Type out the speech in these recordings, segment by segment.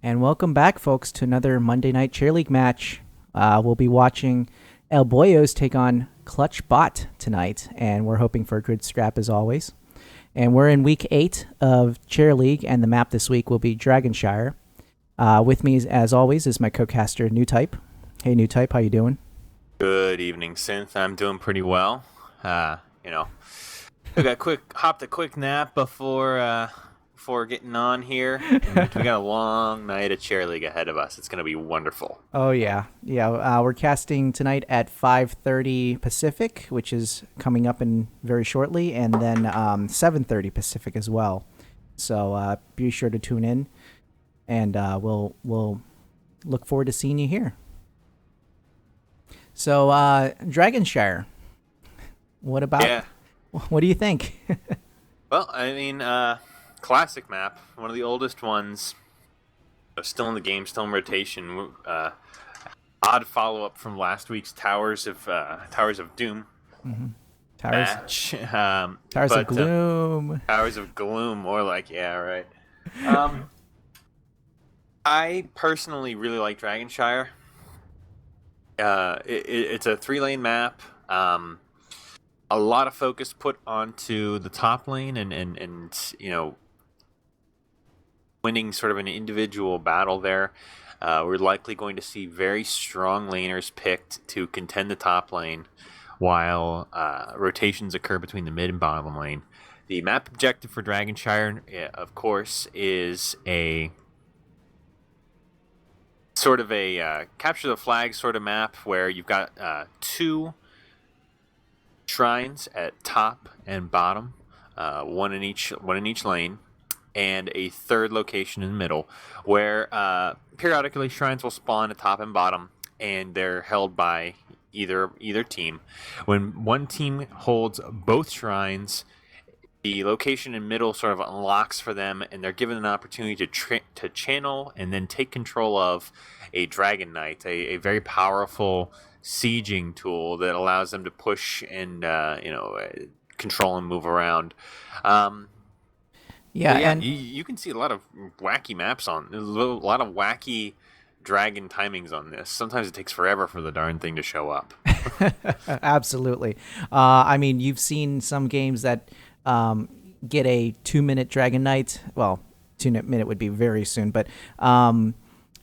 And welcome back, folks, to another Monday Night Cheer League match. We'll be watching El Boyos take on Clutch Bot tonight, and we're hoping for a good scrap as always. And we're in week 8 of Cheer League, and the map this week will be Dragon Shire. With me, as always, is my co-caster, New Type. Hey, New Type, how you doing? Good evening, Synth. I'm doing pretty well. We got hopped a quick nap before getting on here, and we got a long night of Chair League ahead of us. It's gonna be wonderful. Oh yeah. We're casting tonight at 5:30 Pacific, which is coming up in very shortly, and then 7:30 Pacific as well. So be sure to tune in, and we'll look forward to seeing you here. So Dragon Shire, what about? Yeah. What do you think? Well, I mean, classic map, one of the oldest ones. Still in the game, still in rotation. Odd follow up from last week's Towers of Doom Mm-hmm. match. Towers of Gloom. Towers of Gloom, more like, yeah, right. I personally really like Dragon Shire. It's a 3-lane map. A lot of focus put onto the top lane and winning sort of an individual battle there. We're likely going to see very strong laners picked to contend the top lane, while rotations occur between the mid and bottom lane. The map objective for Dragon Shire, of course, is a sort of a capture the flag sort of map where you've got 2 shrines at top and bottom, one in each lane, and a third location in the middle, where periodically shrines will spawn at top and bottom, and they're held by either team. When one team holds both shrines, the location in middle sort of unlocks for them, and they're given an opportunity to channel and then take control of a Dragon Knight, a very powerful sieging tool that allows them to push and control and move around. And you can see a lot of wacky maps a lot of wacky dragon timings on this. Sometimes it takes forever for the darn thing to show up. absolutely. I mean, you've seen some games that get a 2-minute Dragon Knight. Well, 2-minute would be very soon, but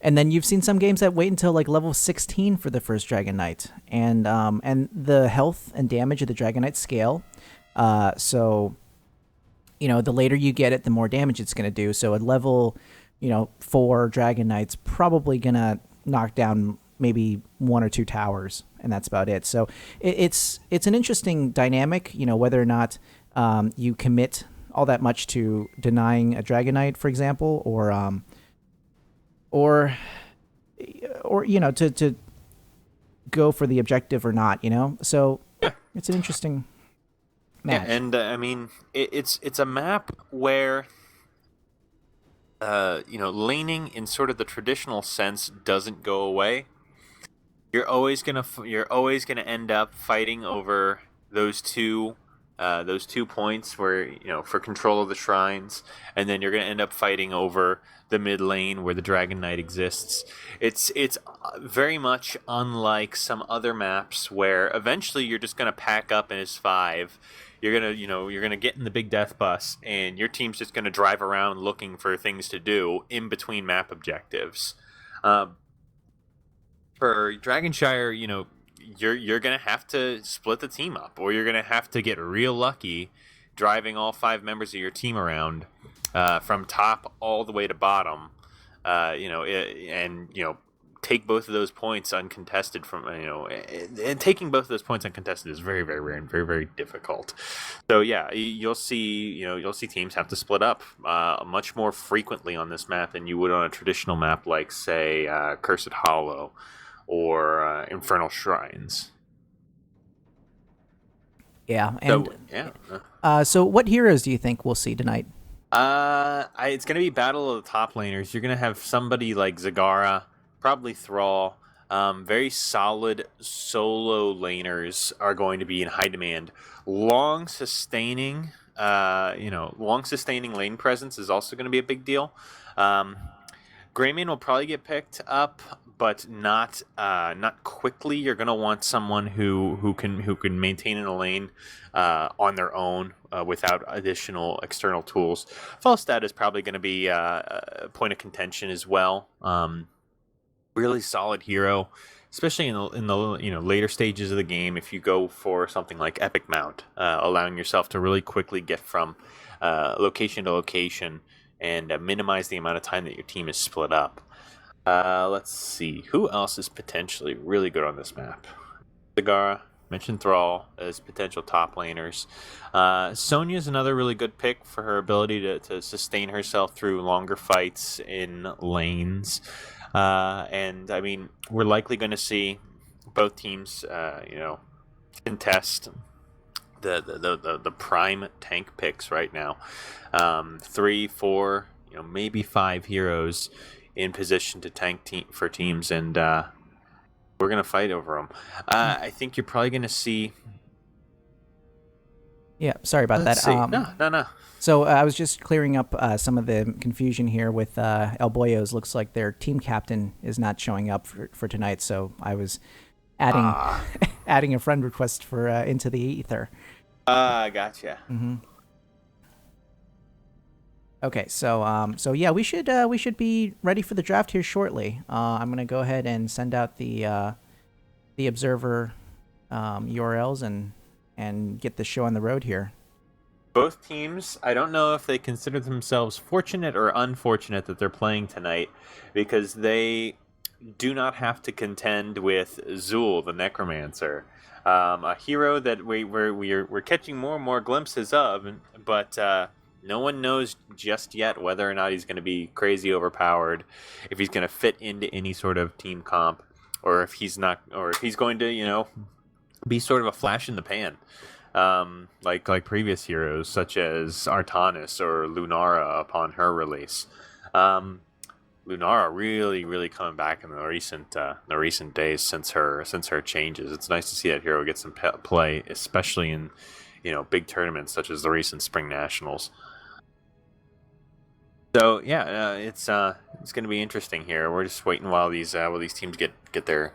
and then you've seen some games that wait until like level 16 for the first Dragon Knight, and the health and damage of the Dragon Knight scale. So the later you get it, the more damage it's going to do. So at level 4 Dragon Knight's probably going to knock down maybe 1 or 2 towers, and that's about it. So it's an interesting dynamic, whether or not you commit all that much to denying a Dragon Knight, for example, or to go for the objective or not, So it's an interesting match. Yeah, and I mean, it's a map where laning in sort of the traditional sense doesn't go away. You're always gonna end up fighting over those two points where for control of the shrines, and then you're gonna end up fighting over the mid lane where the Dragon Knight exists. It's very much unlike some other maps where eventually you're just gonna pack up in S5. You're gonna get in the big death bus, and your team's just gonna drive around looking for things to do in between map objectives. For Dragon Shire, you're gonna have to split the team up, or you're gonna have to get real lucky, driving all 5 members of your team around from top all the way to bottom. Take both of those points uncontested and taking both of those points uncontested is very, very rare and very, very difficult. So yeah, you'll see teams have to split up much more frequently on this map than you would on a traditional map like, say, Cursed Hollow or Infernal Shrines. Yeah, and so what heroes do you think we'll see tonight? It's going to be Battle of the Top Laners. You're going to have somebody like Zagara, probably Thrall. Very solid solo laners are going to be in high demand. Long sustaining lane presence is also going to be a big deal. Greymane will probably get picked up, but not quickly. You're gonna want someone who can maintain in a lane on their own without additional external tools. Falstad is probably going to be a point of contention as well. Really solid hero, especially in the later stages of the game. If you go for something like Epic Mount, allowing yourself to really quickly get from location to location and minimize the amount of time that your team is split up. Let's see. Who else is potentially really good on this map? Zagara, mentioned Thrall as potential top laners. Sonya's another really good pick for her ability to sustain herself through longer fights in lanes. And, I mean, we're likely going to see both teams, contest the prime tank picks right now. 3, 4, maybe 5 heroes in position to tank for teams, and we're gonna fight over them. I think you're probably gonna see. Yeah, sorry about Let's that. See. No. So I was just clearing up some of the confusion here with El Boyos. Looks like their team captain is not showing up for tonight, so I was adding adding a friend request for into the ether. Gotcha. Mm-hmm. Okay, so yeah, we should be ready for the draft here shortly. I'm gonna go ahead and send out the observer URLs and get the show on the road here. Both teams, I don't know if they consider themselves fortunate or unfortunate that they're playing tonight, because they do not have to contend with Zul, the Necromancer, a hero that we're catching more and more glimpses of, but no one knows just yet whether or not he's going to be crazy overpowered, if he's going to fit into any sort of team comp, or if he's not, or if he's going to, be sort of a flash in the pan, like previous heroes such as Artanis or Lunara upon her release. Lunara really coming back in the recent days since her changes. It's nice to see that hero get some play, especially in big tournaments such as the recent Spring Nationals. So yeah, it's going to be interesting here. We're just waiting while these teams get their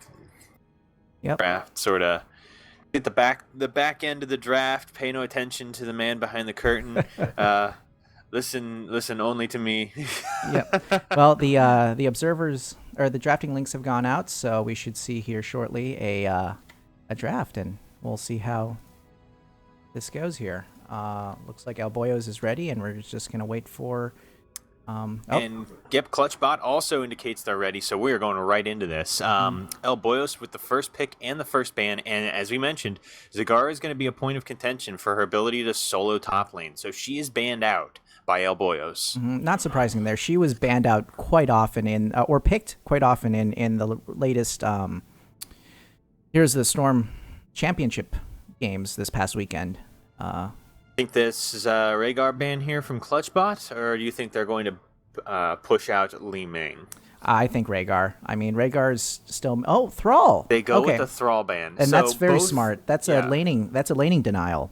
draft sort of get the back end of the draft. Pay no attention to the man behind the curtain. Listen only to me. Yep. Well, the observers or the drafting links have gone out, so we should see here shortly a draft, and we'll see how this goes here. Looks like El Boyos is ready, and we're just gonna wait for. And Gep Clutch Bot also indicates they're ready, so we're going right into this. El Boyos with the first pick and the first ban, and as we mentioned, Zagara is going to be a point of contention for her ability to solo top lane, so she is banned out by El Boyos. Not surprising there. She was banned out quite often or picked quite often in the latest Here's the Storm Championship games this past weekend. Think this is a Rhaegar ban here from Clutchbot, or do you think they're going to push out Li Ming? I think Rhaegar. I mean, Rhaegar's still. Oh, Thrall. They go with the Thrall ban, and so that's very smart. That's a laning. That's a laning denial.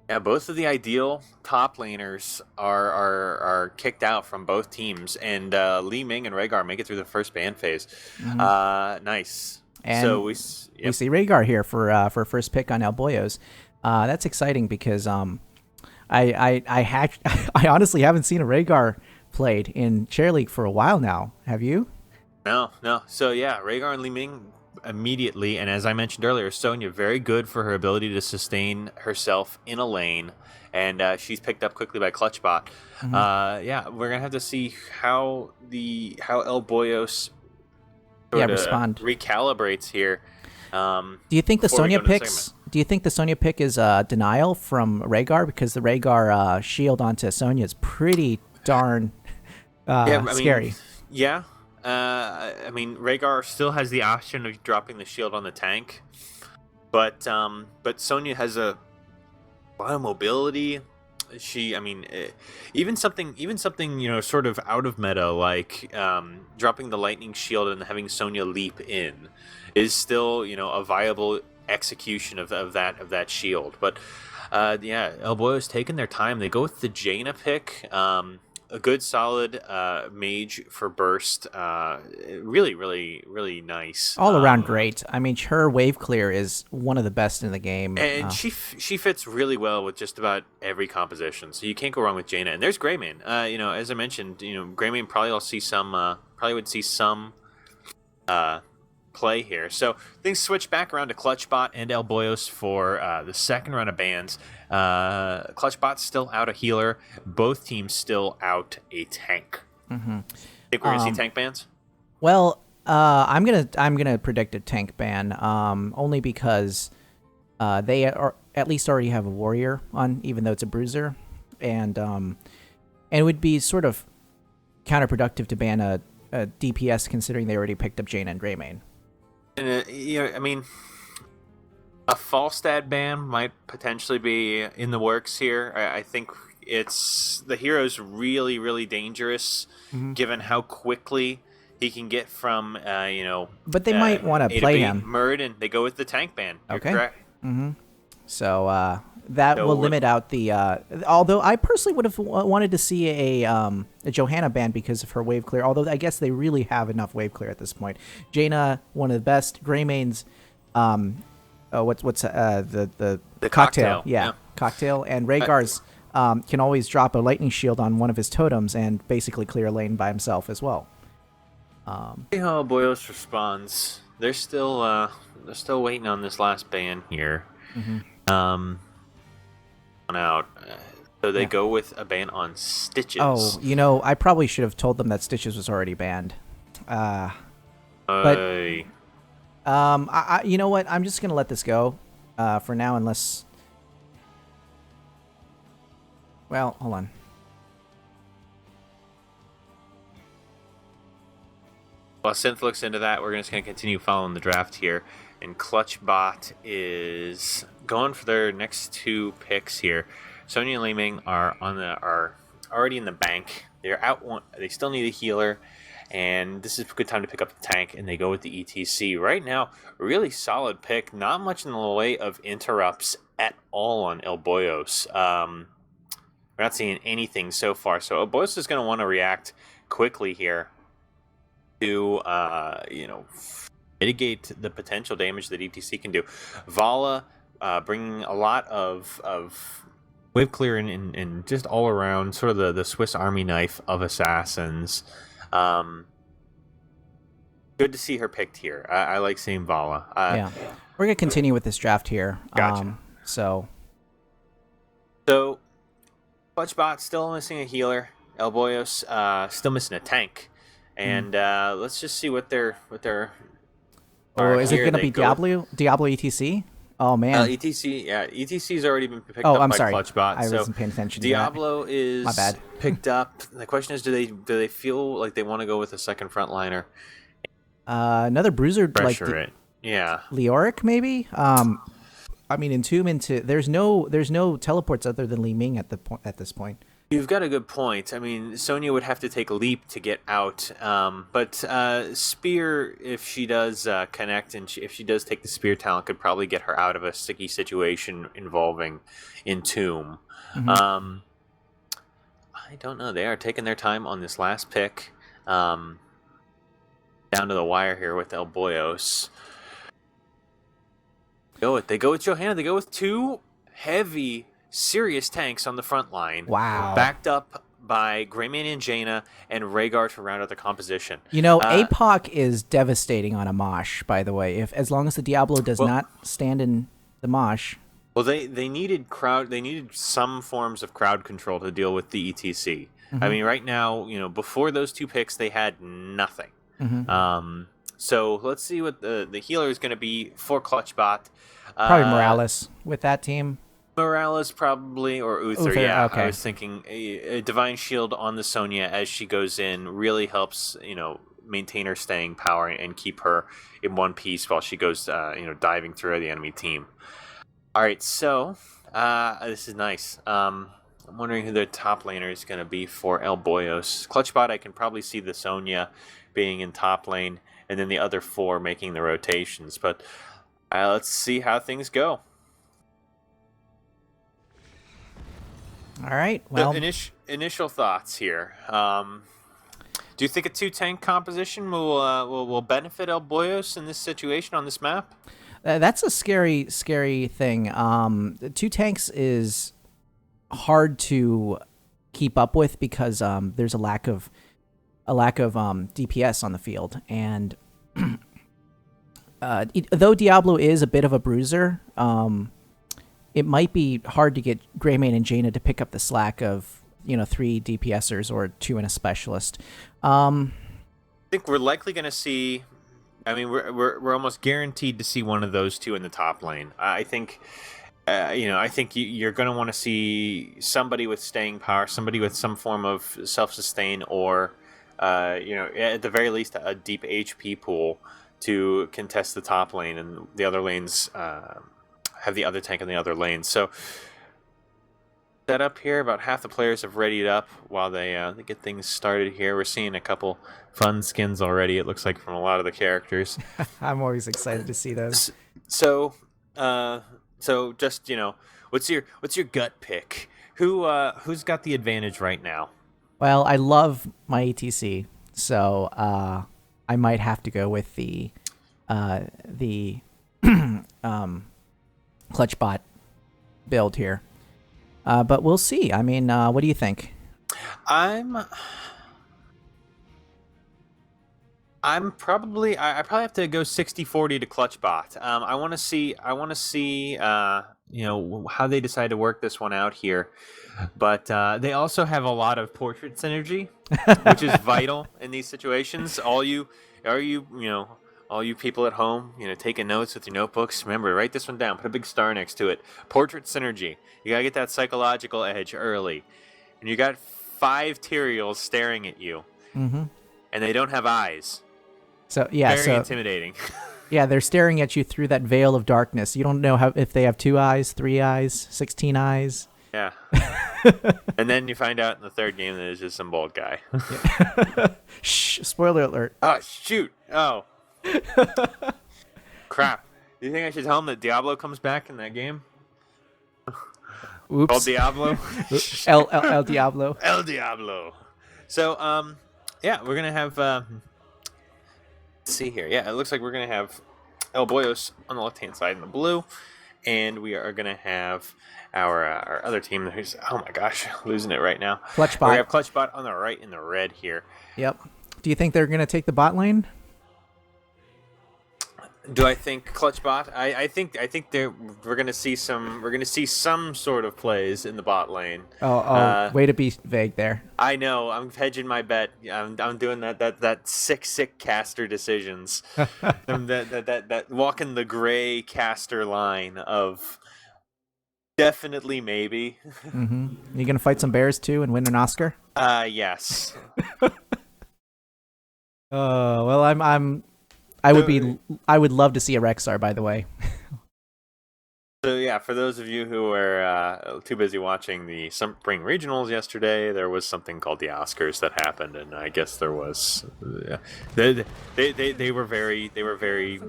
Yeah, both of the ideal top laners are kicked out from both teams, and Li Ming and Rhaegar make it through the first ban phase. Nice. And so we see Rhaegar here for first pick on El Boyos. That's exciting because I honestly haven't seen a Rhaegar played in Chair League for a while now. Have you? No. So yeah, Rhaegar and Li Ming immediately, and as I mentioned earlier, Sonya very good for her ability to sustain herself in a lane, and she's picked up quickly by Clutchbot. Yeah, we're gonna have to see how El Boyos respond recalibrates here. Do you think the Sonya picks? Do you think the Sonya pick is denial from Rhaegar, because the Rhaegar shield onto Sonya is pretty darn scary? Yeah. I mean, Rhaegar still has the option of dropping the shield on the tank, but Sonya has a lot of mobility. Even something sort of out of meta, like dropping the lightning shield and having Sonya leap in, is still a viable execution of that shield. But El Boyos taking their time. They go with the Jaina pick. a good solid mage for burst. Really, really, really nice. All around great. I mean, her wave clear is one of the best in the game. And she fits really well with just about every composition, so you can't go wrong with Jaina. And there's Greymane. As I mentioned, Greymane probably would see some play here. So things switch back around to Clutch Bot and El Boyos for the second run of bans. Clutch Bot's still out a healer. Both teams still out a tank. Mm-hmm. Think we're gonna see tank bans? Well, I'm gonna predict a tank ban. Only because they are at least already have a warrior on, even though it's a bruiser, and it would be sort of counterproductive to ban a DPS considering they already picked up Jaina and Greymane. And I mean, a Falstad ban might potentially be in the works here. I think the hero's really, really dangerous, given how quickly he can get from But they might want to play him. Murd, and they go with the tank ban. You're correct. Mm-hmm. So that will limit out the. Although I personally would have wanted to see a Johanna ban because of her wave clear. Although I guess they really have enough wave clear at this point. Jaina, one of the best. Greymane's, what's the cocktail? Yeah, cocktail. And Rhaegar's can always drop a lightning shield on one of his totems and basically clear a lane by himself as well. See how Boyos responds. They're still waiting on this last ban here. On out. So they go with a ban on Stitches. Oh, I probably should have told them that Stitches was already banned. But you know what? I'm just gonna let this go for now, unless. Well, hold on. While Synth looks into that, we're just going to continue following the draft here. And Clutch Bot is going for their next two picks here. Sonya and Li Ming are already in the bank. They're out one. They still need a healer, and this is a good time to pick up the tank. And they go with the ETC right now. Really solid pick. Not much in the way of interrupts at all on El Boyos. We're not seeing anything so far. So El Boyos is going to want to react quickly here to mitigate the potential damage that ETC can do. Vala bringing a lot of wave clear and just all around sort of the Swiss Army knife of assassins. Good to see her picked here. I like seeing Vala. Yeah, we're gonna continue with this draft here. Gotcha. So Clutch Bot still missing a healer. El Boyos still missing a tank. And let's just see what they're. Is it going to be Diablo ETC? Oh man, ETC's already been picked up by Clutch Bot. I wasn't paying attention. Diablo to that. is My bad. picked up. The question is, do they feel like they want to go with a second frontliner? Another bruiser Pressure it. Yeah. Leoric maybe. I mean, Entomb into there's no teleports other than Li Ming at this point. You've got a good point. I mean, Sonya would have to take a leap to get out. But Spear, if she does connect and if she does take the Spear talent, could probably get her out of a sticky situation involving Entomb. I don't know. They are taking their time on this last pick. Down to the wire here with El Boyos. They go with Johanna. They go with two heavy, serious tanks on the front line. Wow. Backed up by Greymane and Jaina and Rhaegar to round out the composition. APOC is devastating on a mosh, by the way. As long as the Diablo does not stand in the mosh. Well, they needed some forms of crowd control to deal with the ETC. I mean, right now, before those two picks, they had nothing. So let's see what the healer is going to be for Clutch Bot. Probably Morales with that team. Morales probably, or Uther, yeah. Okay. I was thinking a Divine Shield on the Sonya as she goes in really helps, maintain her staying power and keep her in one piece while she goes, diving through the enemy team. All right, so this is nice. I'm wondering who the top laner is going to be for El Boyos. Clutchbot, I can probably see the Sonya being in top lane, and then the other four making the rotations. But let's see how things go. All right. The Well, initial thoughts here. Do you think a 2-tank composition will benefit El Boyos in this situation on this map? that's a scary thing. The 2 tanks is hard to keep up with because there's a lack of DPS on the field, and though Diablo is a bit of a bruiser, it might be hard to get Greymane and Jaina to pick up the slack of 3 DPSers or 2 and a specialist. I think we're likely going to see. I mean, we're almost guaranteed to see one of those 2 in the top lane. I think. I think you're going to want to see somebody with staying power, somebody with some form of self-sustain, or at the very least, a deep HP pool to contest the top lane, and the other lanes have the other tank in the other lane. So set up here, about half the players have readied up while they get things started here. We're seeing a couple fun skins already, it looks like, from a lot of the characters. I'm always excited to see those. So just what's your gut pick? Who's got the advantage right now? Well, I love my ATC, so I might have to go with the Clutch Bot build here. But we'll see. I mean, what do you think? I probably have to go 60-40 to Clutch Bot. I want to see how they decide to work this one out here. But they also have a lot of portrait synergy, which is vital in these situations. All you people at home, taking notes with your notebooks, remember, write this one down. Put a big star next to it. Portrait synergy. You gotta get that psychological edge early, and you got 5 Tyraels staring at you, and they don't have eyes. So yeah, very intimidating. Yeah, they're staring at you through that veil of darkness. You don't know if they have 2 eyes, 3 eyes, 16 eyes. Yeah. And then you find out in the third game that it's just some bald guy. Shh! Spoiler alert. Oh shoot! Oh. Crap. Do you think I should tell him that Diablo comes back in that game? Oops. El Diablo? El Diablo. El Diablo. So, yeah, we're going to have... let's see here. Yeah, it looks like we're going to have El Boyos on the left-hand side in the blue, and we are going to have our other team who's... Oh my gosh, losing it right now. Clutch Bot. We have Clutch Bot on the right in the red here. Yep. Do you think they're going to take the bot lane? Do I think Clutch Bot? I think we're gonna see some sort of plays in the bot lane. Way to be vague there. I know, I'm hedging my bet. I'm doing that sick caster decisions. that walking the gray caster line of definitely maybe. You gonna fight some bears too and win an Oscar? Yes. Well, I would love to see a Rexar, by the way. So yeah, for those of you who were too busy watching the spring regionals yesterday, there was something called the Oscars that happened, and I guess there was they were very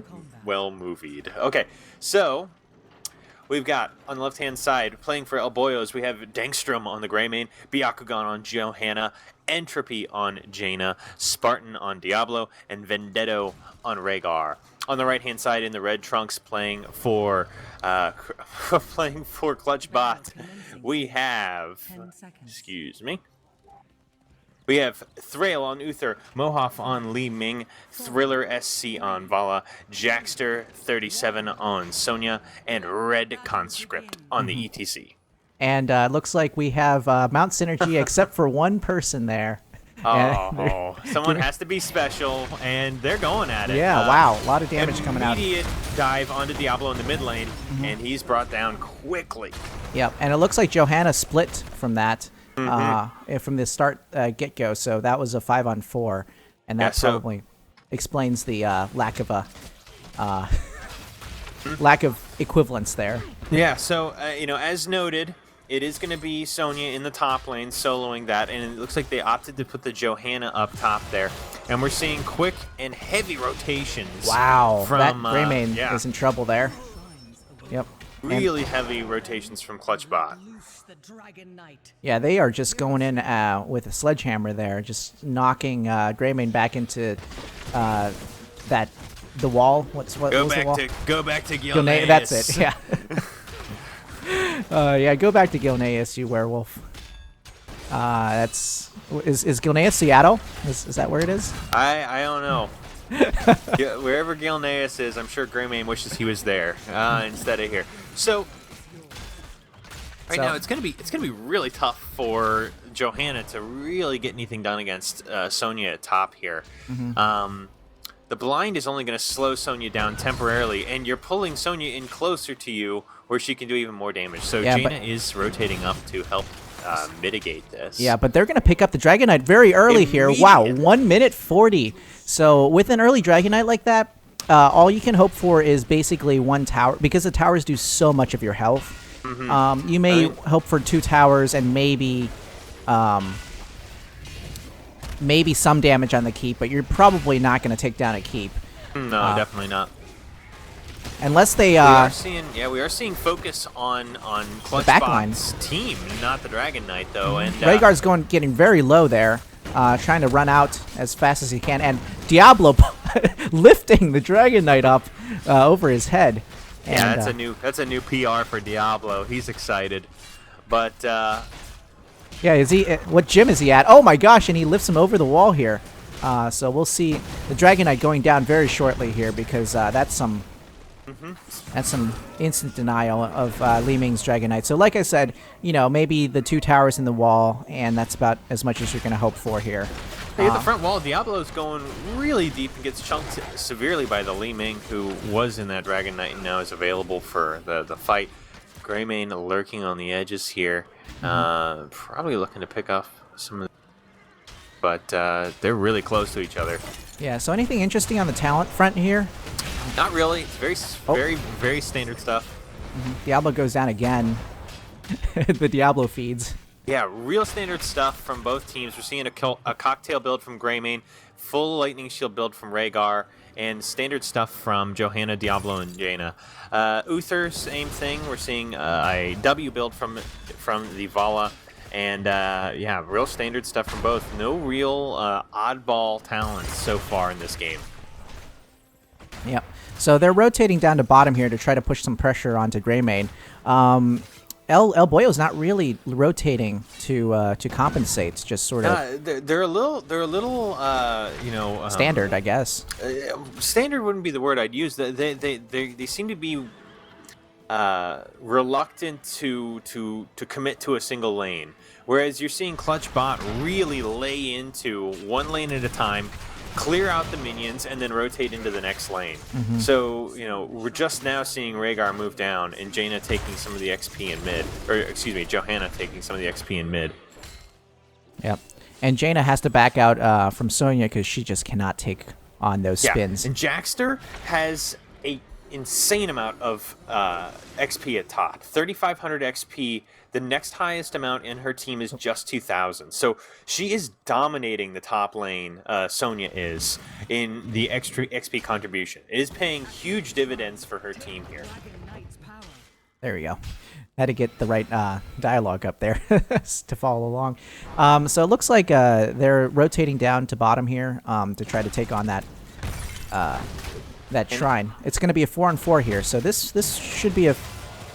well movied. Okay, so we've got on the left hand side playing for El Boyos, we have Dankstrom on the Greymane, Byakugan on Johanna, Entropy on Jaina, Spartan on Diablo, and Vendetto on Rhaegar. On the right-hand side, in the red trunks, playing for Clutch Bot, we have. Excuse me. We have Thrail on Uther, Mohawk on Li Ming, Thriller SC on Vala, Jackster 37 on Sonya, and Red Conscript on the ETC. And it looks like we have Mount Synergy except for one person there. Oh, someone has to be special, and they're going at it. Yeah, wow, a lot of damage coming out. Immediate dive onto Diablo in the mid lane, and he's brought down quickly. Yep, and it looks like Johanna split from that from the start get-go, so that was a 5-on-4, and that probably explains the lack of equivalence there. Yeah, so, as noted, it is going to be Sonya in the top lane soloing that, and it looks like they opted to put the Johanna up top there. And we're seeing quick and heavy rotations. Wow, from, that Greymane is in trouble there. Yep. Really heavy rotations from Clutch Bot. Yeah, they are just going in with a sledgehammer there, just knocking Greymane back into the wall. What was the wall? Go back to Gilneas. That's it. Yeah. Yeah, go back to Gilneas, you werewolf. Is Gilneas Seattle? Is that where it is? I don't know. Wherever Gilneas is, I'm sure Greymane wishes he was there instead of here. So now it's gonna be really tough for Johanna to really get anything done against Sonya at top here. The blind is only going to slow Sonya down temporarily, and you're pulling Sonya in closer to you where she can do even more damage. So Jaina is rotating up to help mitigate this. Yeah, but they're going to pick up the Dragon Knight very early here. Wow, 1 minute 40. So with an early Dragon Knight like that, all you can hope for is basically one tower, because the towers do so much of your health. You may hope for 2 towers and maybe some damage on the keep, but you're probably not going to take down a keep. No, definitely not. Unless they we are seeing focus on Clutch Bot's team, not the Dragon Knight though. And Rhaegar's getting very low there, trying to run out as fast as he can, and Diablo lifting the Dragon Knight up over his head. Yeah, that's a new PR for Diablo. He's excited, but. Yeah, is he? What gym is he at? Oh my gosh! And he lifts him over the wall here. So we'll see the Dragon Knight going down very shortly here, because that's some instant denial of Li Ming's Dragon Knight. So like I said, maybe the 2 towers in the wall, and that's about as much as you're going to hope for here. At the front wall, Diablo's going really deep and gets chunked severely by the Li Ming, who was in that Dragon Knight and now is available for the fight. Greymane lurking on the edges here. Probably looking to pick off some of the, but they're really close to each other. Yeah, so anything interesting on the talent front here? Not really. It's very standard stuff. Diablo goes down again. The Diablo feeds. Yeah, real standard stuff from both teams. We're seeing a cocktail build from Greymane, full lightning shield build from Rhaegar, and standard stuff from Johanna, Diablo, and Jaina. Uther, same thing. We're seeing a W build from the Vala, and yeah, real standard stuff from both. No real oddball talents so far in this game. Yep. So they're rotating down to bottom here to try to push some pressure onto Greymane. El Boyo's not really rotating to compensate. It's just sort of they're a little standard, I guess. Standard wouldn't be the word I'd use. They seem to be reluctant to commit to a single lane, whereas you're seeing Clutch Bot really lay into one lane at a time, clear out the minions, and then rotate into the next lane. So, we're just now seeing Rhaegar move down and Jaina taking some of the XP in mid. Or, excuse me, Johanna taking some of the XP in mid. Yep. And Jaina has to back out from Sonya because she just cannot take on those spins. And Jaxter has a insane amount of XP at top. 3,500 XP. The next highest amount in her team is just 2,000. So she is dominating the top lane, Sonya is, in the extra XP contribution. It is paying huge dividends for her team here. There we go. Had to get the right dialogue up there to follow along. So it looks like they're rotating down to bottom here to try to take on that shrine. It's going to be a 4-on-4 here, so this should be a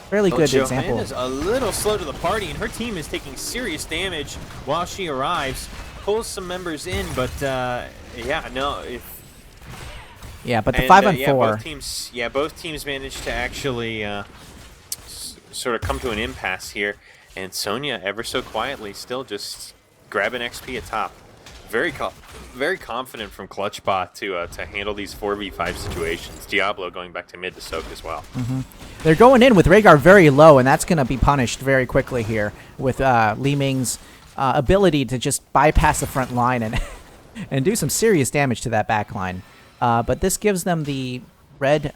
fairly good example. Johanna's a little slow to the party, and her team is taking serious damage while she arrives. Pulls some members in, but yeah, no. Yeah, but the 5-on-4. Both teams managed to actually sort of come to an impasse here, and Sonya ever so quietly still just grabbing XP at top. Very confident from Clutch Bot to handle these 4v5 situations. Diablo going back to mid to soak as well. They're going in with Rhaegar very low, and that's going to be punished very quickly here with Li Ming's ability to just bypass the front line and do some serious damage to that back line. But this gives them the red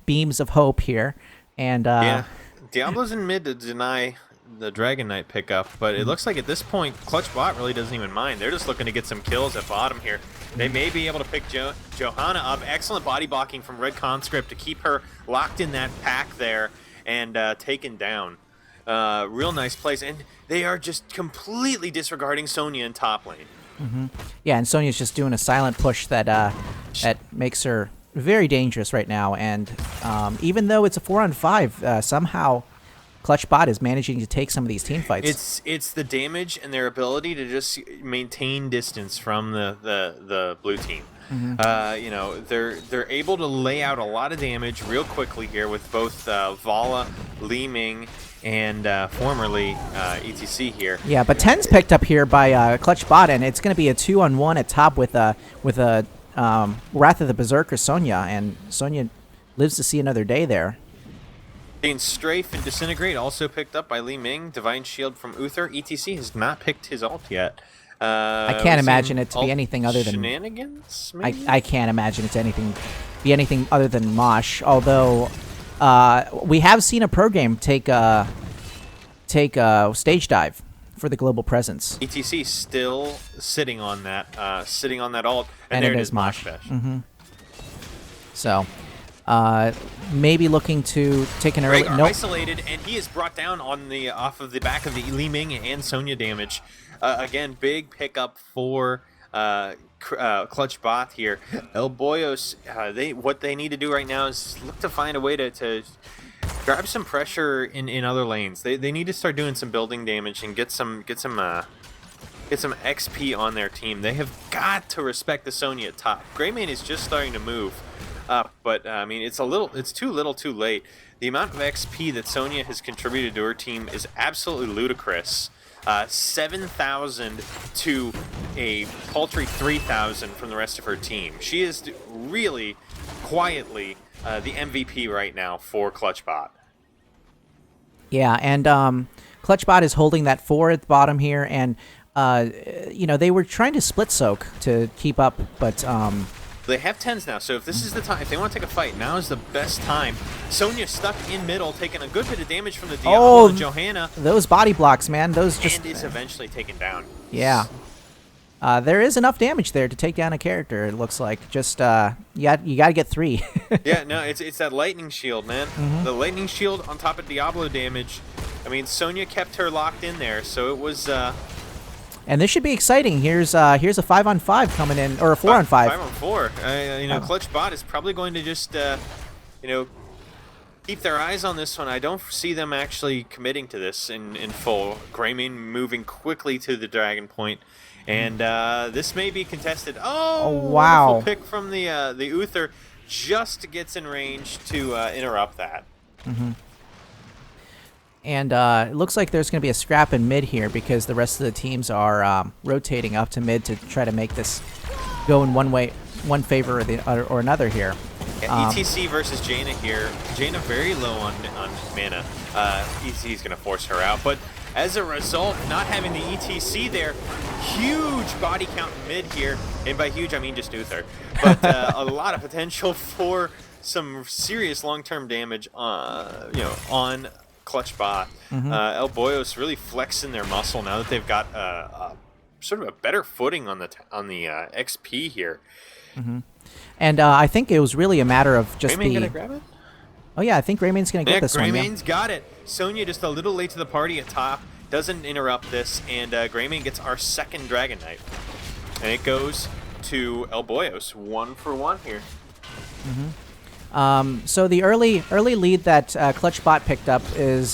beams of hope here. And yeah, Diablo's in mid to deny the Dragon Knight pickup, but it looks like at this point, Clutch Bot really doesn't even mind. They're just looking to get some kills at bottom here. They may be able to pick Johanna up. Excellent body blocking from Red Conscript to keep her locked in that pack there and taken down. Real nice plays, and they are just completely disregarding Sonya in top lane. Yeah, and Sonya's just doing a silent push that that makes her very dangerous right now. And even though it's a 4-on-5, somehow Clutch Bot is managing to take some of these team fights. It's the damage and their ability to just maintain distance from the blue team. You know, they're able to lay out a lot of damage real quickly here with both Vala, Li Ming, and formerly ETC here. Yeah, but 10's picked up here by Clutch Bot, and it's going to be a 2-on-1 at top with a Wrath of the Berserker Sonya, and Sonya lives to see another day there. And Strafe and Disintegrate also picked up by Li Ming. Divine Shield from Uther. ETC has not picked his ult yet. I can't imagine it to be anything other than shenanigans. Maybe? I can't imagine it to be anything other than Mosh. Although we have seen a pro game take a stage dive for the global presence. ETC still sitting on that ult, and there it is, Mosh Bash. So. Maybe looking to take an early. Nope. Isolated, and he is brought down on the off of the back of the Li Ming and Sonya damage. Again, big pickup for Clutch Bot here. El Boyos, what they need to do right now is look to find a way to grab some pressure in other lanes. They need to start doing some building damage and get some XP on their team. They have got to respect the Sonya at top. Greymane is just starting to move up, but I mean it's too little too late. The amount of XP that Sonya has contributed to her team is absolutely ludicrous. 7,000 to a paltry 3,000 from the rest of her team. She is really quietly the MVP right now for Clutch Bot. Yeah, and Clutch Bot is holding that 4 at the bottom here, and you know, they were trying to split soak to keep up, but they have 10s now, so if this is the time, if they want to take a fight, now is the best time. Sonya stuck in middle, taking a good bit of damage from the Diablo and Johanna. Those body blocks, man. Those just... And is eventually taken down. Yeah. There is enough damage there to take down a character, it looks like. Just, you got to get 3. Yeah, no, it's that lightning shield, man. The lightning shield on top of Diablo damage. I mean, Sonya kept her locked in there, so it was... And this should be exciting. Here's a 5-on-5 coming in, or a 4-on-5. 5-on-4. You know, Clutch Bot is probably going to just, you know, keep their eyes on this one. I don't see them actually committing to this in full. Greymane moving quickly to the Dragon Point, and this may be contested. Oh, wow! Wonderful pick from the Uther, just gets in range to interrupt that. And it looks like there's going to be a scrap in mid here because the rest of the teams are rotating up to mid to try to make this go in one favor or another here. Yeah, ETC versus Jaina here. Jaina very low on mana. ETC is going to force her out, but as a result, not having the ETC there, huge body count in mid here, and by huge I mean just Uther. But a lot of potential for some serious long-term damage, you know, on Clutch Bot. El Boyos really flexing their muscle now that they've got sort of a better footing on the XP here. And I think it was really a matter of just Greymane gonna grab it? Oh yeah, I think Greymane's gonna get this one. Greymane's got it. Sonya just a little late to the party at top, doesn't interrupt this, and Greymane gets our second Dragon Knight, and it goes to El Boyos, 1 for 1 here. So the early lead that Clutch Bot picked up is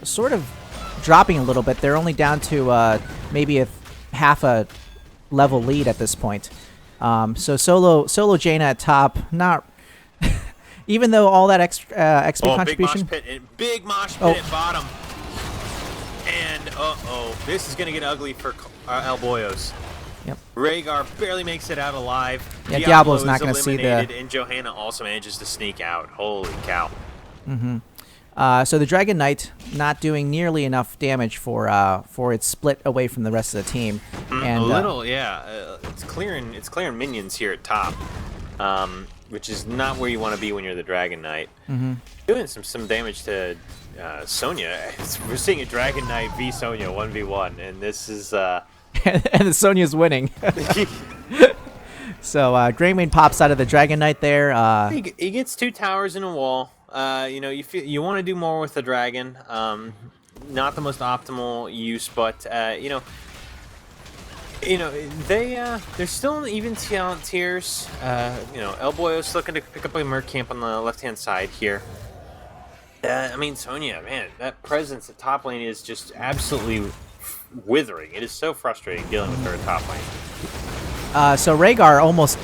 sort of dropping a little bit. They're only down to maybe half a level lead at this point. So solo Jaina at top, not even though all that extra XP contribution. Big mosh pit at bottom, and this is gonna get ugly for El Boyos. Yep. Rhaegar barely makes it out alive. Yeah, Diablo's not going to see the... And Johanna also manages to sneak out. Holy cow. So the Dragon Knight not doing nearly enough damage for its split away from the rest of the team. And a little, yeah. It's clearing minions here at top, which is not where you want to be when you're the Dragon Knight. Doing some damage to Sonya, we're seeing a Dragon Knight v Sonya 1v1, and this is And Sonya's winning. So Greymane pops out of the Dragon Knight there. he gets 2 towers in a wall. You want to do more with the dragon. Not the most optimal use, but they're still in the even talent tiers. El Boyos looking to pick up a Merc camp on the left-hand side here. Sonya, man, that presence at top lane is just absolutely withering. It is so frustrating dealing with her at top lane. So Rhaegar almost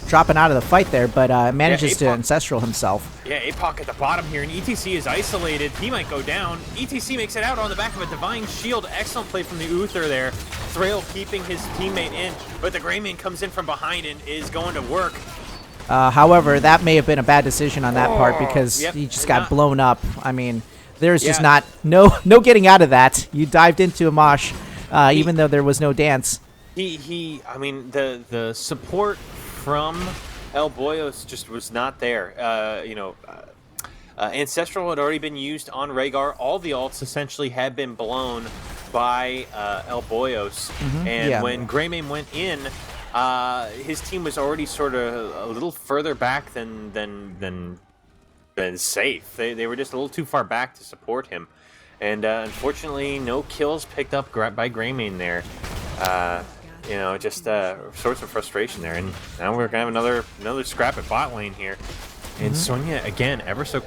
dropping out of the fight there, but manages to Ancestral himself. Yeah, APOC at the bottom here, and ETC is isolated. He might go down. ETC makes it out on the back of a Divine Shield. Excellent play from the Uther there. Thrail keeping his teammate in, but the Greymane comes in from behind and is going to work. However, that may have been a bad decision on that part because he just got blown up. I mean, there's just no getting out of that. You dived into a mosh, even though there was no dance. The support from El Boyos just was not there. Ancestral had already been used on Rhaegar. All the ults essentially had been blown by El Boyos. And when Greymane went in, his team was already sort of a little further back than safe. They were just a little too far back to support him. And unfortunately, no kills picked up by Greymane there. Sorts of frustration there, and now we're gonna have another scrap at bot lane here, and Sonya again ever so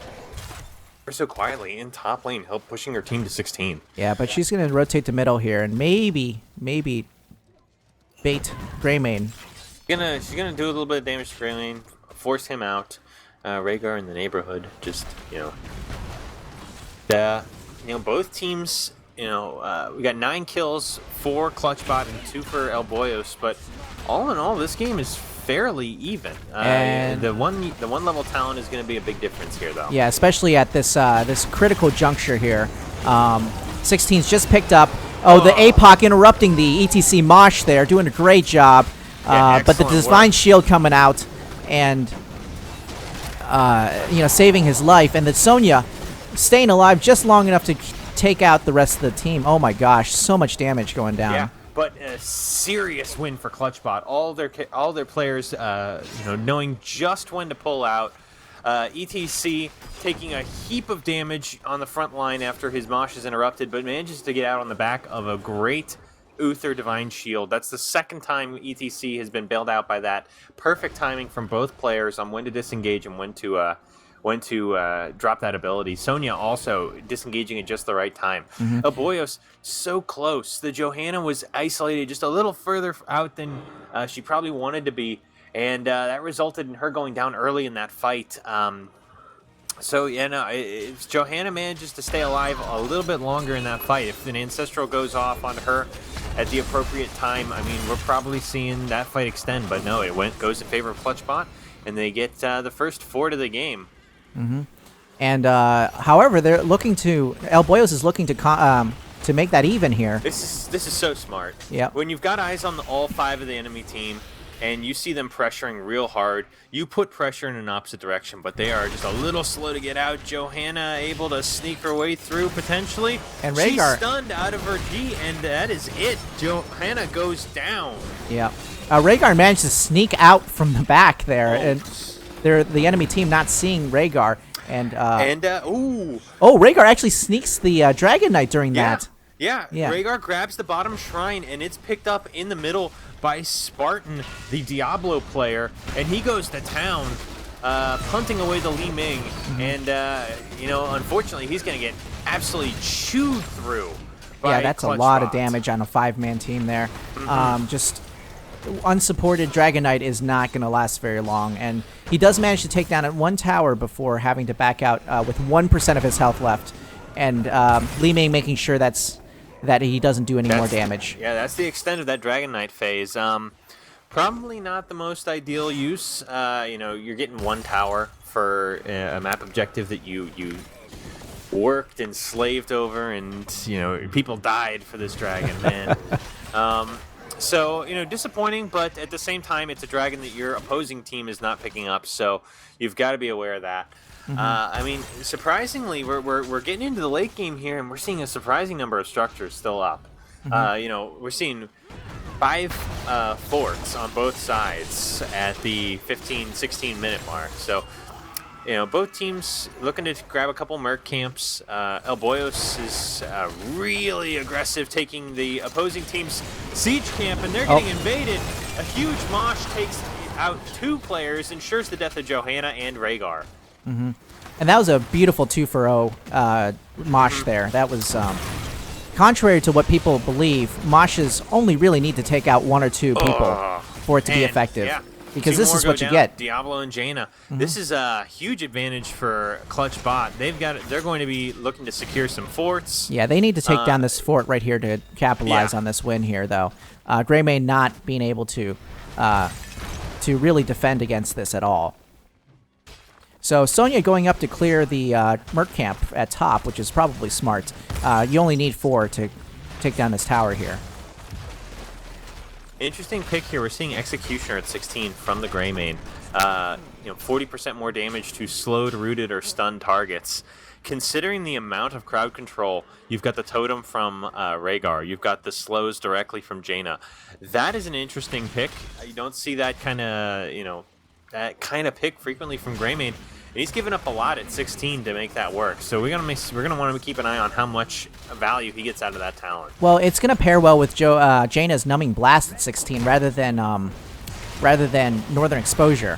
quietly in top lane, help pushing her team to 16. Yeah, but she's gonna rotate to middle here, and maybe bait Greymane. She's gonna do a little bit of damage to Greymane, force him out. Rhaegar in the neighborhood, just both teams. We got 9 kills, 4 Clutch Bot and 2 for El Boyos, but all in all, this game is fairly even. And the one level talent is going to be a big difference here, though. Yeah, especially at this this critical juncture here. 16's just picked up. The APOC interrupting the ETC Mosh there, doing a great job. But the Divine Shield coming out and saving his life, and the Sonya staying alive just long enough to take out the rest of the team. Oh my gosh, so much damage going down. Yeah, but a serious win for ClutchBot. All their players, knowing just when to pull out. ETC taking a heap of damage on the front line after his mosh is interrupted, but manages to get out on the back of a great Uther Divine Shield. That's the second time ETC has been bailed out by that. Perfect timing from both players on when to disengage and when to drop that ability. Sonya also disengaging at just the right time. El Boyos so close. The Johanna was isolated just a little further out than she probably wanted to be, and that resulted in her going down early in that fight. If Johanna manages to stay alive a little bit longer in that fight, if an Ancestral goes off on her at the appropriate time, we're probably seeing that fight extend, but no, goes in favor of ClutchBot, and they get the first 4 to the game. And however, they're looking to El Boyos is looking to make that even here. This is so smart. Yeah. When you've got eyes on all 5 of the enemy team, and you see them pressuring real hard, you put pressure in an opposite direction, but they are just a little slow to get out. Johanna able to sneak her way through potentially, and Rhaegar she's stunned out of her G, and that is it. Johanna goes down. Yeah. Rhaegar managed to sneak out from the back there, and the enemy team not seeing Rhaegar, and Rhaegar actually sneaks the Dragon Knight during that. Yeah, Rhaegar grabs the bottom shrine, and it's picked up in the middle by Spartan, the Diablo player, and he goes to town, punting away the Li Ming, and unfortunately, he's going to get absolutely chewed through. Yeah, that's a lot of damage on a 5-man team there. Just unsupported Dragon Knight is not going to last very long, and he does manage to take down at 1 tower before having to back out with 1% of his health left, and Li Ming making sure that he doesn't do any more damage. Yeah, that's the extent of that Dragon Knight phase. Probably not the most ideal use. You're getting 1 tower for a map objective that you worked and slaved over, and people died for this dragon, man. So, disappointing, but at the same time, it's a dragon that your opposing team is not picking up, so you've got to be aware of that. I mean, surprisingly, we're getting into the late game here, and we're seeing a surprising number of structures still up. We're seeing 5 forts on both sides at the 15, 16-minute mark. So, both teams looking to grab a couple merc camps. El Boyos is really aggressive, taking the opposing team's siege camp, and they're getting invaded. A huge mosh takes out 2 players, ensures the death of Johanna and Rhaegar. And that was a beautiful 2-for-0 mosh there. That was, contrary to what people believe, moshes only really need to take out 1 or 2 people for it to be effective. Yeah. Because this is what you get. Diablo and Jaina. This is a huge advantage for Clutch Bot. They're going to be looking to secure some forts. Yeah, they need to take down this fort right here to capitalize on this win here, though. Greymane not being able to really defend against this at all. So Sonya going up to clear the merc camp at top, which is probably smart. You only need 4 to take down this tower here. Interesting pick here. We're seeing Executioner at 16 from the Greymane. 40% more damage to slowed, rooted, or stunned targets. Considering the amount of crowd control, you've got the totem from Rhaegar. You've got the slows directly from Jaina. That is an interesting pick. You don't see that kind of pick frequently from Greymane. And he's given up a lot at 16 to make that work. So we're gonna want to keep an eye on how much value he gets out of that talent. Well, it's gonna pair well with Jaina's Numbing Blast at 16 rather than Northern Exposure.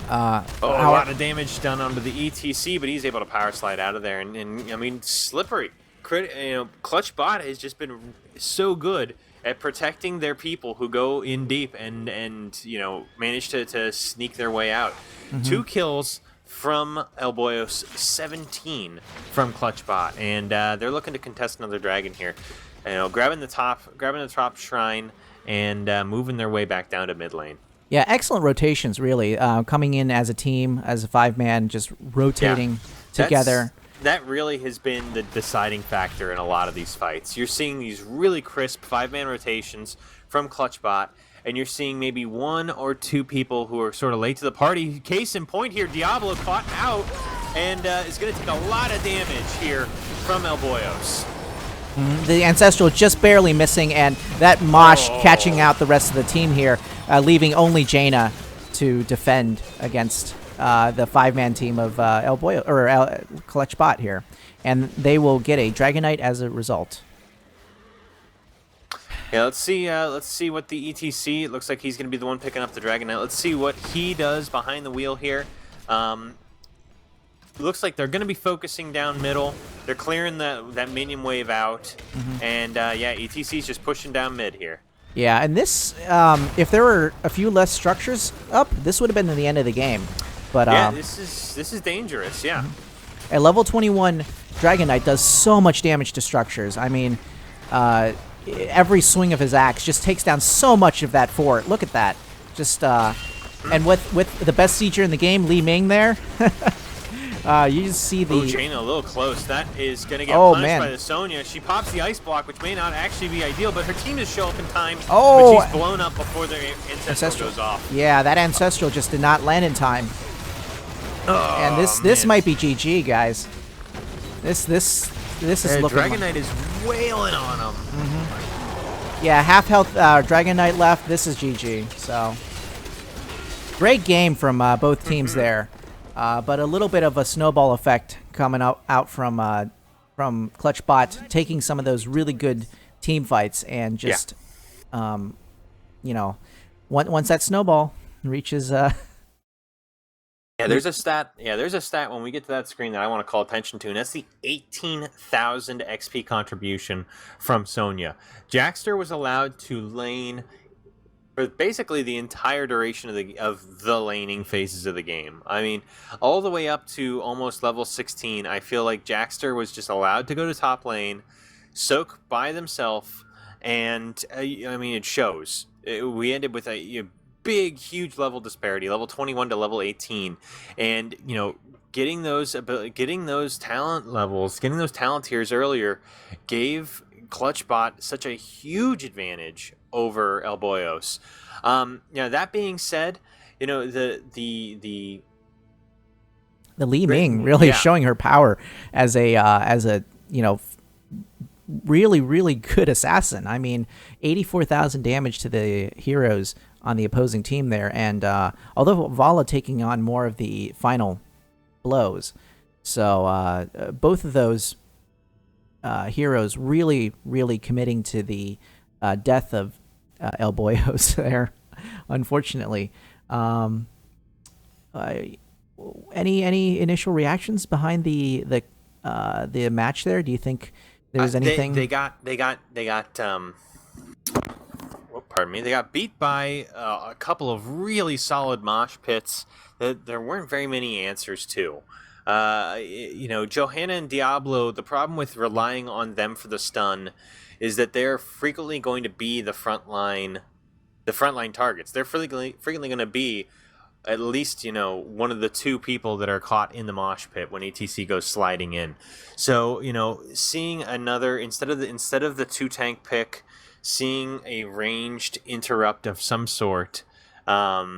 A lot of damage done onto the ETC, but he's able to power slide out of there. And I mean, slippery. Clutch Bot has just been so good at protecting their people who go in deep and manage to sneak their way out. 2 kills from El Boyos, 17 from Clutch Bot, and they're looking to contest another dragon here. Grabbing the top shrine and moving their way back down to mid lane. Yeah, excellent rotations, really. Coming in as a team, as a 5-man, just rotating together. That really has been the deciding factor in a lot of these fights. You're seeing these really crisp 5-man rotations from Clutch Bot, and you're seeing maybe 1 or 2 people who are sort of late to the party. Case in point here, Diablo caught out and is going to take a lot of damage here from El Boyos. The Ancestral just barely missing, and that Mosh catching out the rest of the team here, leaving only Jaina to defend against the 5-man team of El Boyo or Clutch Bot here, and they will get a Dragon Knight as a result. Yeah, let's see what the ETC. It looks like he's going to be the one picking up the Dragon Knight. Let's see what he does behind the wheel here. Looks like they're going to be focusing down middle. They're clearing that minion wave out, and ETC's just pushing down mid here. Yeah, and this, if there were a few less structures up, this would have been the end of the game. But this is dangerous. Yeah, a level 21 Dragon Knight does so much damage to structures. I mean, every swing of his axe just takes down so much of that fort. Look at that. Just and with the best sieger in the game, Li Ming there. You just see the... Jaina a little close. That is going to get punished by the Sonya. She pops the ice block, which may not actually be ideal, but her team does show up in time. But she's blown up before their Ancestral goes off. Yeah, that Ancestral just did not land in time. And this might be GG, guys. This is looking... Dragon Knight is wailing on him. Yeah, half health Dragon Knight left. This is GG. So great game from both teams there. But a little bit of a snowball effect coming out from Clutch Bot, taking some of those really good team fights and just, once that snowball reaches. There's a stat. Yeah, there's a stat when we get to that screen that I want to call attention to, and that's the 18,000 XP contribution from Sonya. Jackster was allowed to lane for basically the entire duration of the laning phases of the game. I mean, all the way up to almost level 16, I feel like Jackster was just allowed to go to top lane, soak by themselves, and it shows. We ended with a big, huge level disparity, level 21 to level 18, and getting those talent levels, getting those talent tiers earlier, gave Clutch Bot such a huge advantage over El Boyos. That being said, the Li Ming really showing her power as a really, really good assassin. I mean, 84,000 damage to the heroes on the opposing team there, and although Vala taking on more of the final blows, so both of those heroes really, really committing to the death of El Boyos there, unfortunately. Any initial reactions behind the match there? Do you think there's anything? They got pardon me. They got beat by a couple of really solid mosh pits that there weren't very many answers to. Johanna and Diablo, the problem with relying on them for the stun is that they're frequently going to be the frontline targets. They're frequently going to be at least, one of the two people that are caught in the mosh pit when ETC goes sliding in. So, seeing another, instead of the 2-tank pick, seeing a ranged interrupt of some sort, something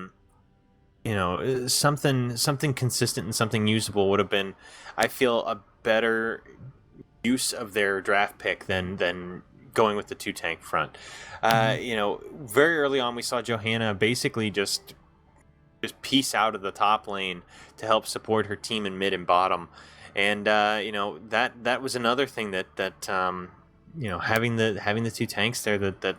consistent and something usable would have been, I feel, a better use of their draft pick than going with the 2-tank front. Very early on we saw Johanna basically just piece out of the top lane to help support her team in mid and bottom, and that was another thing that having the 2 tanks there that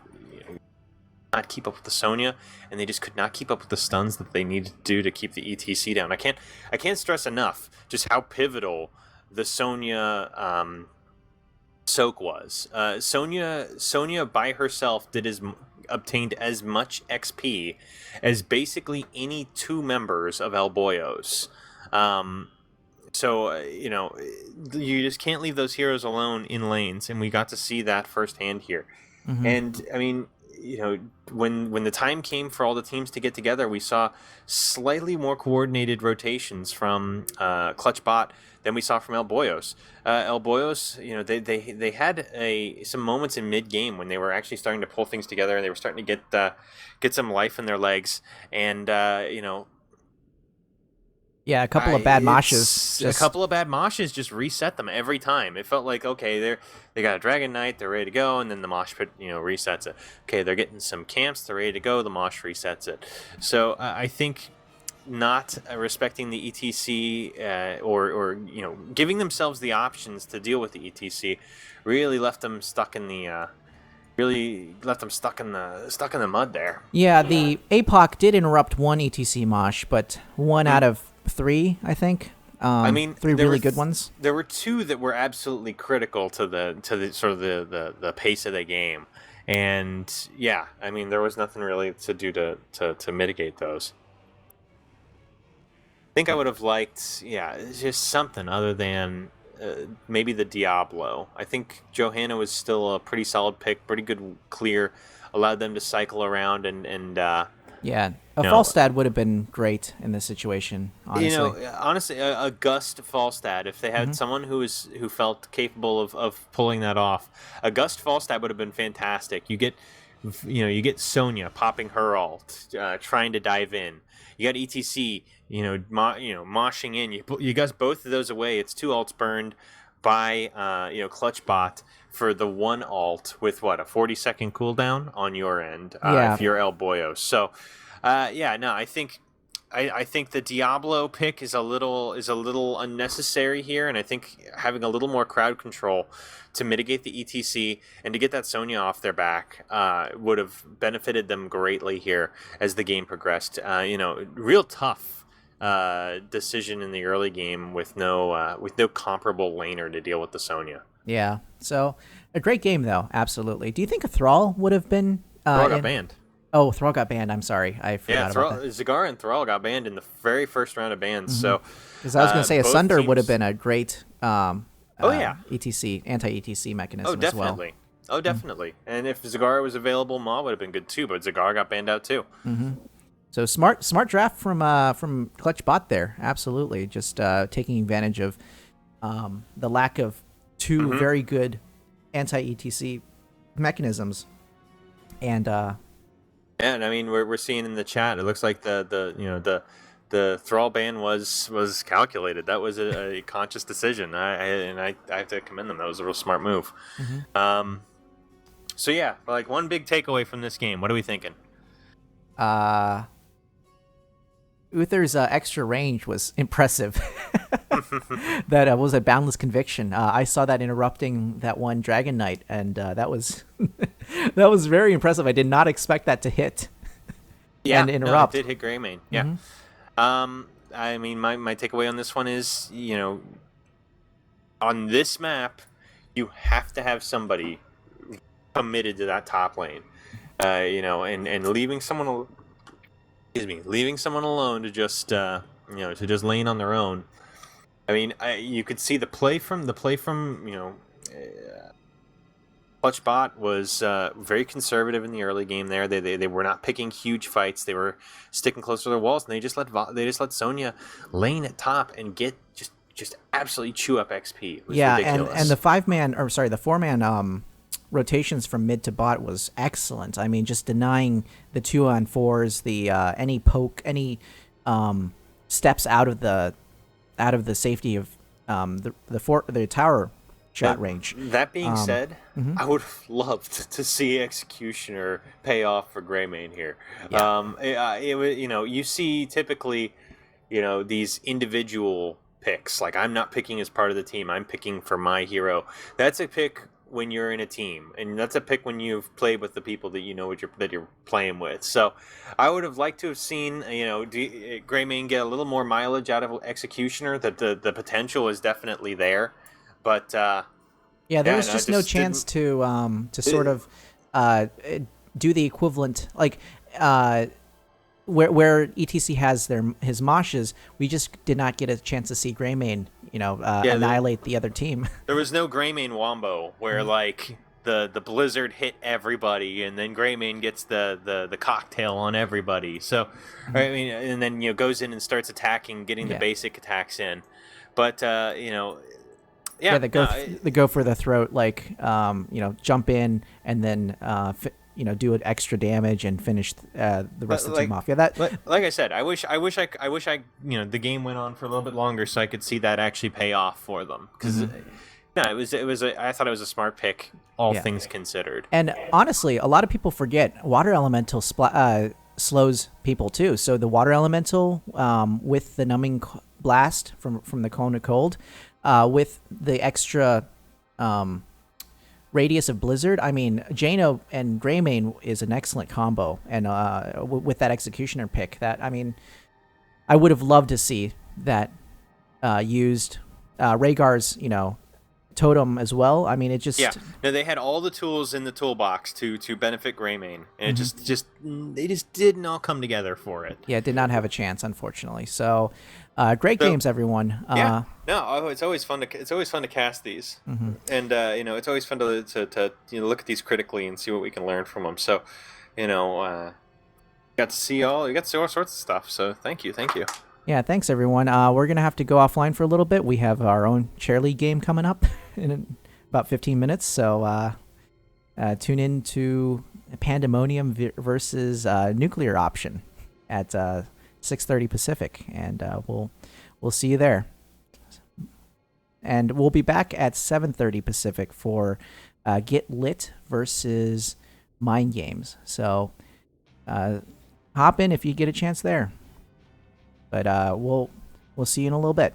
not keep up with the Sonya, and they just could not keep up with the stuns that they needed to do to keep the ETC down. I can't stress enough just how pivotal the Sonya soak was. Sonya by herself obtained as much XP as basically any 2 members of El Boyos. You just can't leave those heroes alone in lanes, and we got to see that firsthand here. Mm-hmm. And I mean, when the time came for all the teams to get together, we saw slightly more coordinated rotations from Clutch Bot than we saw from El Boyos. El Boyos, they had some moments in mid game when they were actually starting to pull things together, and they were starting to get some life in their legs, and a couple of bad moshes. A couple of bad moshes just reset them every time. It felt like, okay, they got a Dragon Knight, they're ready to go, and then the mosh pit, resets it. Okay, they're getting some camps, they're ready to go, the mosh resets it. So I think not respecting the ETC or giving themselves the options to deal with the ETC really left them stuck in the mud there. Yeah, the APOC did interrupt one ETC mosh, but one out of 3, I think. 3 really good ones. There were 2 that were absolutely critical to the sort of the pace of the game, and there was nothing really to do to mitigate those. I think I would have liked, just something other than maybe the Diablo. I think Johanna was still a pretty solid pick, pretty good clear, allowed them to cycle around and Falstad would have been great in this situation, honestly. Honestly, a Gust Falstad, if they had someone who felt capable of pulling that off, a Gust Falstad would have been fantastic. You get Sonya popping her ult, trying to dive in. You got ETC, moshing in. You guys both of those away. It's 2 ults burned by Clutch Bot for the 1 ult with a 40-second cooldown on your end if you're El Boyos. So I think the Diablo pick is a little unnecessary here, and I think having a little more crowd control to mitigate the ETC and to get that Sonya off their back would have benefited them greatly here as the game progressed. Real tough decision in the early game with no comparable laner to deal with the Sonya. Yeah, so a great game though, absolutely. Do you think a Thrall would have been? Thrall got banned. Oh, Thrall got banned. I'm sorry, I forgot about that. Zagara and Thrall got banned in the very first round of bans. So, because I was going to say Asunder would have been a great anti-ETC mechanism as well. Oh, definitely. And if Zagara was available, Maw would have been good too, but Zagara got banned out too. Mm-hmm. So smart draft from Clutch Bot there. Absolutely. Just taking advantage of the lack of 2 very good anti-ETC mechanisms. And Yeah, and I mean we're seeing in the chat. It looks like the thrall ban was calculated. That was a conscious decision. I have to commend them. That was a real smart move. So yeah, like one big takeaway from this game. What are we thinking? Uther's extra range was impressive. That was a boundless conviction. I saw that interrupting that one Dragon Knight, and that was that was very impressive. I did not expect that to hit. Yeah, and interrupt. No, it did hit Greymane. Yeah. I mean, my takeaway on this one is, on this map, you have to have somebody committed to that top lane. And leaving someone, leaving someone alone to just lane on their own. I mean, you could see the play from Clutch Bot was very conservative in the early game. There, they were not picking huge fights. They were sticking close to their walls, and they just let Sonya lane at top and get just absolutely chew up XP. It was ridiculous. and the the 4-man rotations from mid to bot was excellent. I mean, just denying the 2-on-4s, the any poke, any steps out of the safety of the tower shot range. That being said, I would have loved to see Executioner pay off for Greymane here. Yeah. You see typically, these individual picks. Like, I'm not picking as part of the team. I'm picking for my hero. That's a pick when you're in a team, and that's a pick when you've played with the people that that you're playing with. So I would have liked to have seen Greymane get a little more mileage out of Executioner. That the potential is definitely there, but there was just no chance to sort of do the equivalent, like where ETC has his moshes. We just did not get a chance to see Greymane annihilate the other team. There was no Greymane wombo where like the blizzard hit everybody, and then Greymane gets the cocktail on everybody. So I mean, and then goes in and starts attacking, getting the basic attacks in. But they go for the throat, like jump in and then do an extra damage and finish the rest of the team off. Yeah, like I said, I wish the game went on for a little bit longer so I could see that actually pay off for them, because I thought it was a smart pick, all things considered. And honestly, a lot of people forget water elemental slows people too. So the water elemental with the numbing blast from the cone of cold, with the extra radius of blizzard. I mean, Jano and Greymane is an excellent combo, and with that Executioner pick, that, I mean, I would have loved to see that used. Rhaegar's totem as well. I mean, it just they had all the tools in the toolbox to benefit Greymane, and it they just didn't all come together for it. Yeah, it did not have a chance, unfortunately. So great games, everyone. It's always fun to cast these, and it's always fun to look at these critically and see what we can learn from them. So you got to see all sorts of stuff. So thank you. Yeah, thanks, everyone. We're going to have to go offline for a little bit. We have our own chair league game coming up in about 15 minutes, so tune in to Pandemonium versus Nuclear Option at 6:30 Pacific, and we'll see you there. And we'll be back at 7:30 Pacific for Get Lit versus Mind Games. So hop in if you get a chance there. But we'll see you in a little bit.